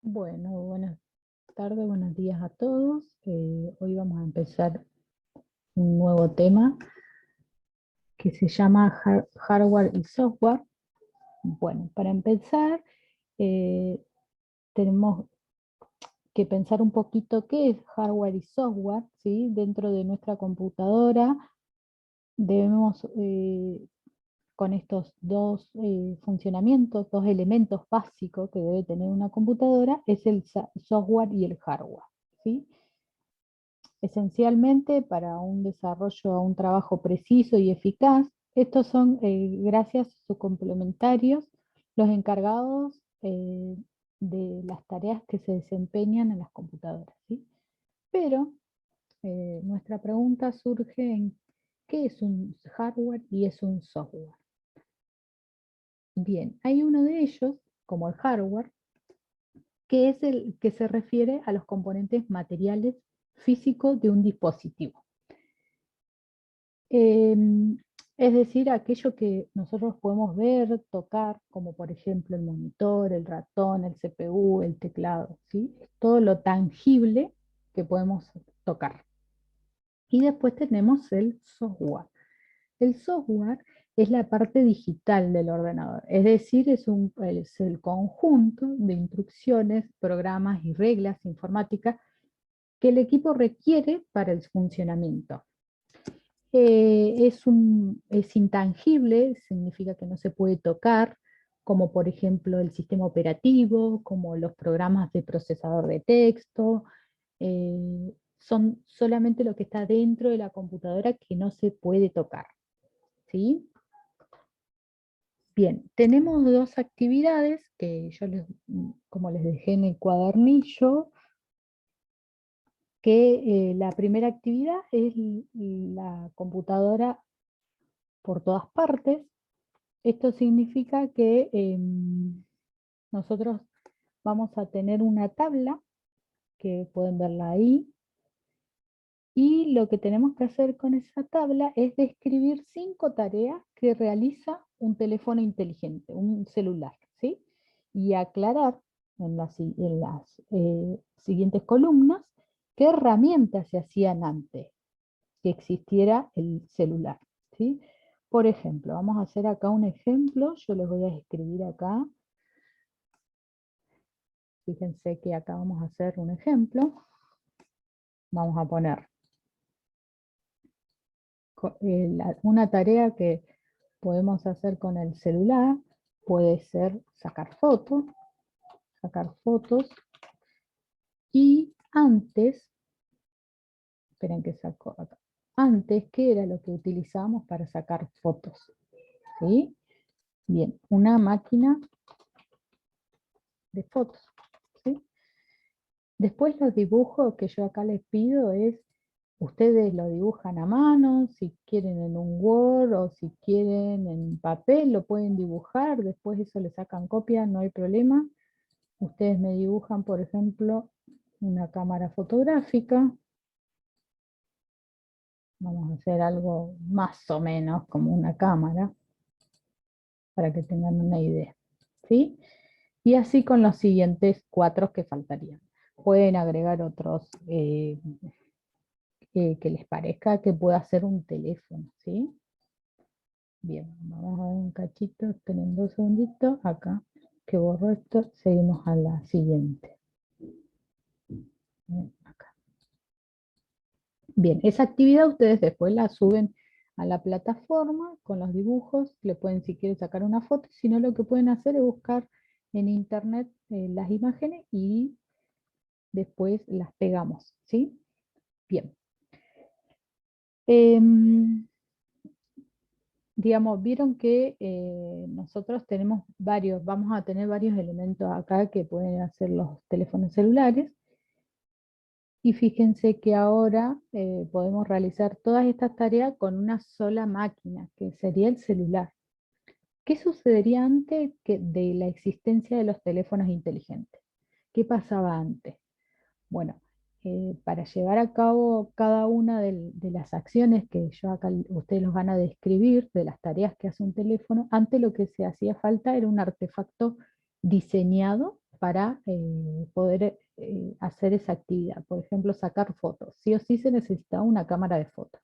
Bueno, buenas tardes, buenos días a todos. Hoy vamos a empezar un nuevo tema que se llama hardware y software. Bueno, para empezar, eh, tenemos que pensar un poquito qué es hardware y software, ¿sí? Dentro de nuestra computadora debemos, con estos dos funcionamientos, dos elementos básicos que debe tener una computadora, es el software y el hardware, ¿sí? Esencialmente para un desarrollo, un trabajo preciso y eficaz, estos son, gracias a sus complementarios, los encargados de las tareas que se desempeñan en las computadoras, ¿sí? Pero nuestra pregunta surge en qué es un hardware y es un software. Bien, hay uno de ellos, como el hardware, que es el que se refiere a los componentes materiales físicos de un dispositivo. Es decir, aquello que nosotros podemos ver, tocar, como por ejemplo el monitor, el ratón, el CPU, el teclado, ¿sí? Todo lo tangible que podemos tocar. Y después tenemos el software. El software es la parte digital del ordenador, es decir, es el conjunto de instrucciones, programas y reglas informáticas que el equipo requiere para el funcionamiento. Es intangible, significa que no se puede tocar, como por ejemplo el sistema operativo, como los programas de procesador de texto, son solamente lo que está dentro de la computadora que no se puede tocar, ¿sí? Bien, tenemos dos actividades que yo como les dejé en el cuadernillo, que la primera actividad es la computadora por todas partes. Esto significa que nosotros vamos a tener una tabla, que pueden verla ahí, y lo que tenemos que hacer con esa tabla es describir 5 tareas que realiza un teléfono inteligente, un celular, ¿sí? Y aclarar en las siguientes columnas qué herramientas se hacían antes que existiera el celular, ¿sí? Por ejemplo, vamos a hacer acá un ejemplo, yo les voy a escribir acá. Fíjense que acá vamos a hacer un ejemplo. Vamos a poner una tarea que podemos hacer con el celular, puede ser sacar fotos, y antes, esperen que saco acá, antes, ¿qué era lo que utilizábamos para sacar fotos? ¿Sí? Bien, una máquina de fotos, ¿sí? Después los dibujos que yo acá les pido es, ustedes lo dibujan a mano, si quieren en un Word o si quieren en papel, lo pueden dibujar, después eso le sacan copia, no hay problema. Ustedes me dibujan, por ejemplo, una cámara fotográfica. Vamos a hacer algo más o menos como una cámara, para que tengan una idea, ¿sí? Y así con los siguientes 4 que faltarían. Pueden agregar otros que les parezca que pueda ser un teléfono, ¿sí? Bien, vamos a ver un cachito, esperen 2 segunditos, acá, que borro esto, seguimos a la siguiente. Bien, acá. Bien, esa actividad ustedes después la suben a la plataforma con los dibujos, le pueden si quieren sacar una foto, si no lo que pueden hacer es buscar en internet las imágenes y después las pegamos, ¿sí? Bien. Digamos, vieron que nosotros tenemos vamos a tener varios elementos acá que pueden hacer los teléfonos celulares. Y fíjense que ahora podemos realizar todas estas tareas con una sola máquina, que sería el celular. ¿Qué sucedería antes de la existencia de los teléfonos inteligentes? ¿Qué pasaba antes? Bueno, para llevar a cabo cada una de las acciones que yo acá ustedes los van a describir, de las tareas que hace un teléfono, antes lo que se hacía falta era un artefacto diseñado para poder hacer esa actividad. Por ejemplo, sacar fotos. Sí o sí se necesitaba una cámara de fotos.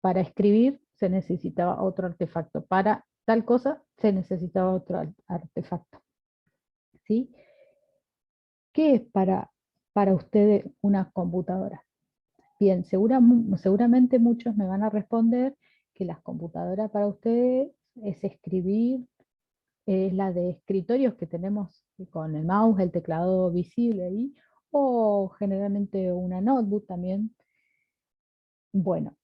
Para escribir se necesitaba otro artefacto. Para tal cosa se necesitaba otro artefacto. ¿Sí? ¿Qué es para ustedes una computadora? Bien, seguramente muchos me van a responder que las computadoras para ustedes es escribir, es la de escritorios que tenemos con el mouse, el teclado visible ahí, o generalmente una notebook también. Bueno,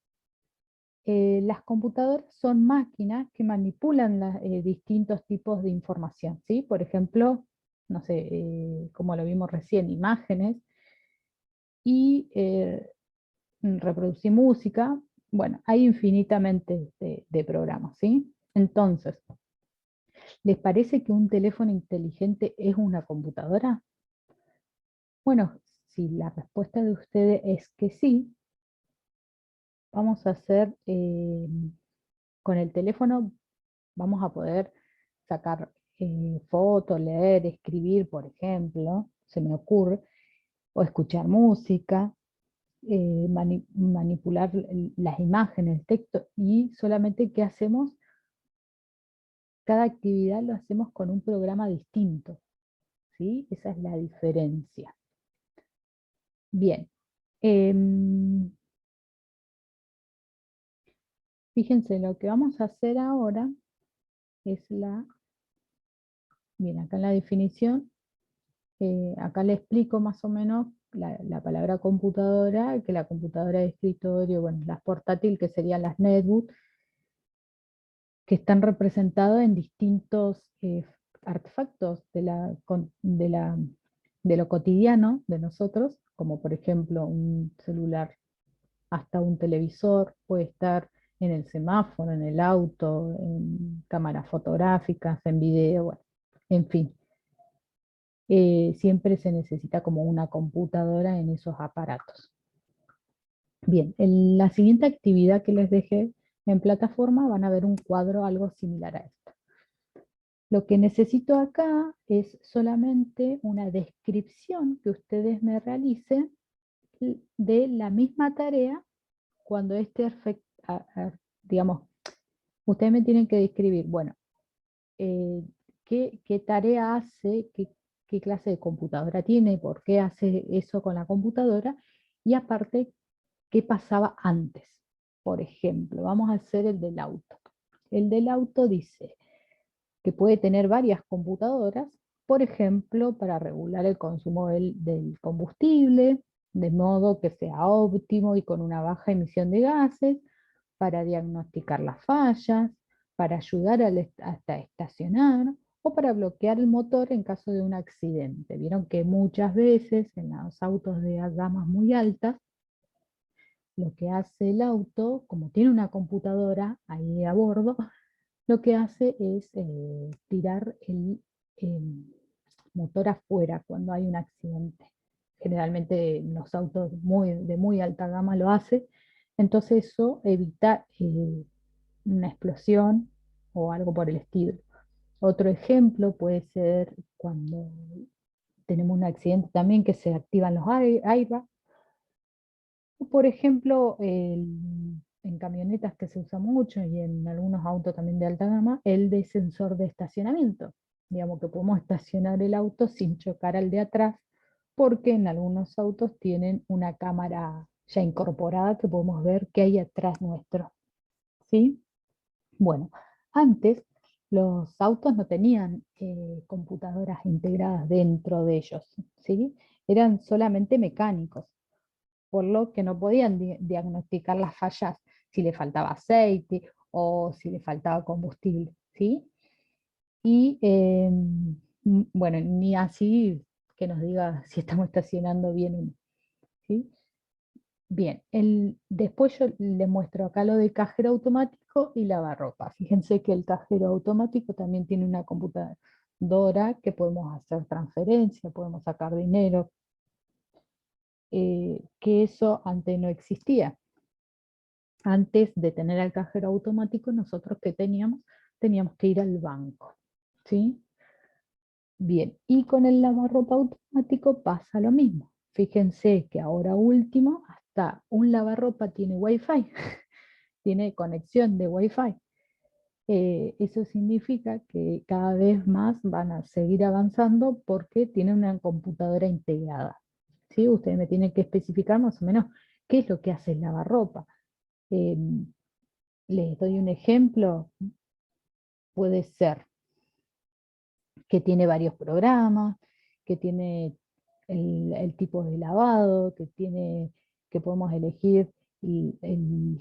las computadoras son máquinas que manipulan distintos tipos de información, ¿sí? Por ejemplo, no sé, como lo vimos recién, imágenes y reproducir música. Bueno, hay infinitamente de programas, ¿sí? Entonces, ¿les parece que un teléfono inteligente es una computadora? Bueno, si la respuesta de ustedes es que sí, vamos a hacer, con el teléfono vamos a poder sacar fotos, leer, escribir, por ejemplo, se me ocurre, o escuchar música, manipular las imágenes, el texto, y solamente ¿qué hacemos? Cada actividad lo hacemos con un programa distinto, ¿sí? Esa es la diferencia. Bien. Fíjense, lo que vamos a hacer ahora es bien, acá en la definición, acá le explico más o menos la palabra computadora, que la computadora de escritorio, bueno, las portátiles que serían las netbook, que están representados en distintos artefactos de lo cotidiano de nosotros, como por ejemplo un celular, hasta un televisor, puede estar en el semáforo, en el auto, en cámaras fotográficas, en video, bueno, en fin. Siempre se necesita como una computadora en esos aparatos. Bien, en la siguiente actividad que les dejé en plataforma van a ver un cuadro algo similar a esto. Lo que necesito acá es solamente una descripción que ustedes me realicen de la misma tarea cuando digamos, ustedes me tienen que describir, bueno, qué tarea hace, qué clase de computadora tiene, por qué hace eso con la computadora, y aparte, qué pasaba antes. Por ejemplo, vamos a hacer el del auto. El del auto dice que puede tener varias computadoras, por ejemplo, para regular el consumo del combustible, de modo que sea óptimo y con una baja emisión de gases, para diagnosticar las fallas, para ayudar hasta estacionar o para bloquear el motor en caso de un accidente. Vieron que muchas veces en los autos de gamas muy altas, lo que hace el auto, como tiene una computadora ahí a bordo, lo que hace es tirar el motor afuera cuando hay un accidente. Generalmente los autos de muy alta gama lo hace, entonces eso evita una explosión o algo por el estilo. Otro ejemplo puede ser cuando tenemos un accidente también que se activan los airbags. Por ejemplo, en camionetas que se usa mucho y en algunos autos también de alta gama, el de sensor de estacionamiento. Digamos que podemos estacionar el auto sin chocar al de atrás, porque en algunos autos tienen una cámara ya incorporada que podemos ver qué hay atrás nuestro. ¿Sí? Bueno, antes los autos no tenían computadoras integradas dentro de ellos, ¿sí? Eran solamente mecánicos, por lo que no podían diagnosticar las fallas si le faltaba aceite o si le faltaba combustible, ¿sí? Y bueno, ni así que nos diga si estamos estacionando bien o no, ¿sí? Bien, después yo les muestro acá lo de cajero automático y lavarropa. Fíjense que el cajero automático también tiene una computadora que podemos hacer transferencia, podemos sacar dinero, que eso antes no existía. Antes de tener el cajero automático, nosotros que teníamos que ir al banco, ¿sí? Bien, y con el lavarropa automático pasa lo mismo. Fíjense que ahora último, hasta un lavarropa tiene Wi-Fi, tiene conexión de Wi-Fi. Eso significa que cada vez más van a seguir avanzando porque tiene una computadora integrada. ¿Sí? Ustedes me tienen que especificar más o menos qué es lo que hace el lavarropa. Eh, Les doy un ejemplo. Puede ser que tiene varios programas, que tiene el tipo de lavado, que podemos elegir el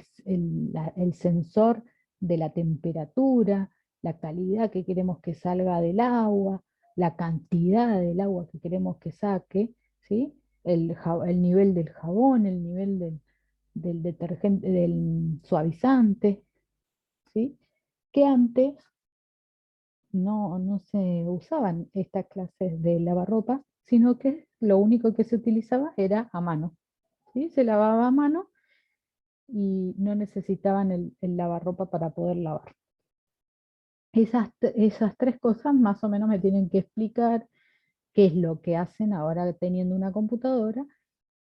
sensor de la temperatura, la calidad que queremos que salga del agua, la cantidad del agua que queremos que saque, ¿sí? El nivel del jabón, el nivel del detergente, del suavizante, ¿sí? Que antes no se usaban estas clases de lavarropas, sino que lo único que se utilizaba era a mano, ¿sí? Se lavaba a mano y no necesitaban el lavarropa para poder lavar. Esas tres cosas más o menos me tienen que explicar qué es lo que hacen ahora teniendo una computadora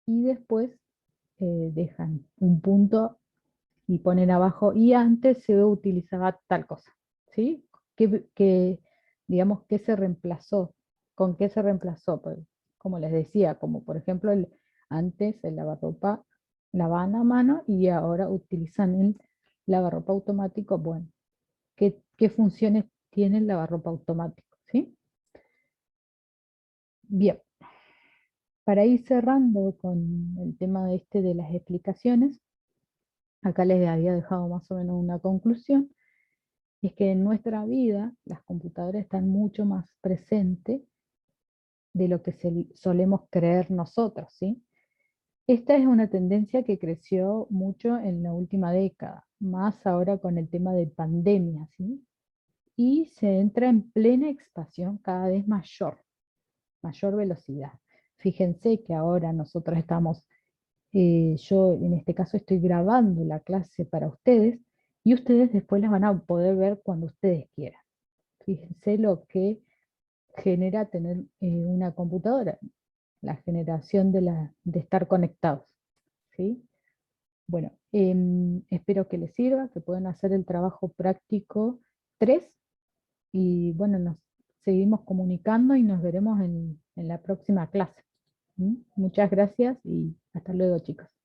y después dejan un punto y ponen abajo, y antes se utilizaba tal cosa, ¿sí? Digamos, ¿qué se reemplazó? ¿Con qué se reemplazó? Pues, como les decía, como por ejemplo, antes el lavarropa lavaban a mano y ahora utilizan el lavarropa automático. Bueno, ¿qué funciones tiene el lavarropa automático? ¿Sí? Bien, para ir cerrando con el tema este de las explicaciones, acá les había dejado más o menos una conclusión. Es que en nuestra vida las computadoras están mucho más presentes de lo que solemos creer nosotros, ¿sí? Esta es una tendencia que creció mucho en la última década, más ahora con el tema de pandemia, ¿sí? Y se entra en plena expansión cada vez mayor velocidad. Fíjense que ahora nosotros estamos, yo en este caso estoy grabando la clase para ustedes y ustedes después las van a poder ver cuando ustedes quieran. Fíjense lo que genera tener una computadora, la generación de estar conectados, ¿sí? Bueno, espero que les sirva, que puedan hacer el trabajo práctico 3 y bueno, nos seguimos comunicando y nos veremos en la próxima clase. ¿Mm? Muchas gracias y hasta luego, chicos.